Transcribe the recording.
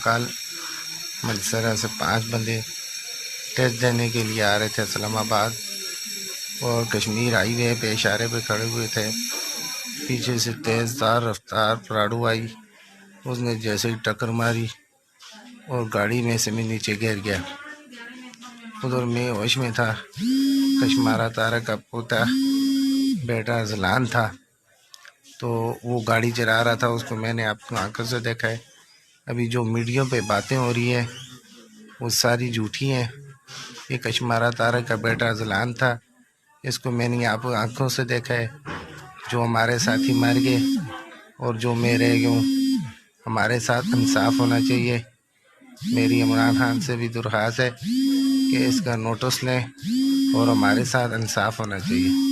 کال ملسرا سے 5 بندے ٹیسٹ دینے کے لیے آ رہے تھے اسلام آباد، اور کشمیر ہائی وے پہ اشارے پہ کھڑے ہوئے تھے۔ پیچھے سے تیز تار رفتار پراڈو آئی، اس نے جیسے ہی ٹکر ماری اور گاڑی میں سے میں نیچے گر گیا۔ ادھر میں ہوش میں تھا، کشمالہ طارق کا پوتا بیٹا ازلان تھا، تو وہ گاڑی چلا رہا تھا، اس کو میں نے اپنی آنکھوں سے دیکھا ہے۔ ابھی جو میڈیا پہ باتیں ہو رہی ہیں وہ ساری جھوٹی ہیں۔ یہ کشمالہ طارق کا بیٹا ازلان تھا، اس کو میں نے آپ آنکھوں سے دیکھا ہے۔ جو ہمارے ساتھی مر گئے اور جو میں رہ گیا ہوں، ہمارے ساتھ انصاف ہونا چاہیے۔ میری عمران خان سے بھی درخواست ہے کہ اس کا نوٹس لیں اور ہمارے ساتھ انصاف ہونا چاہیے۔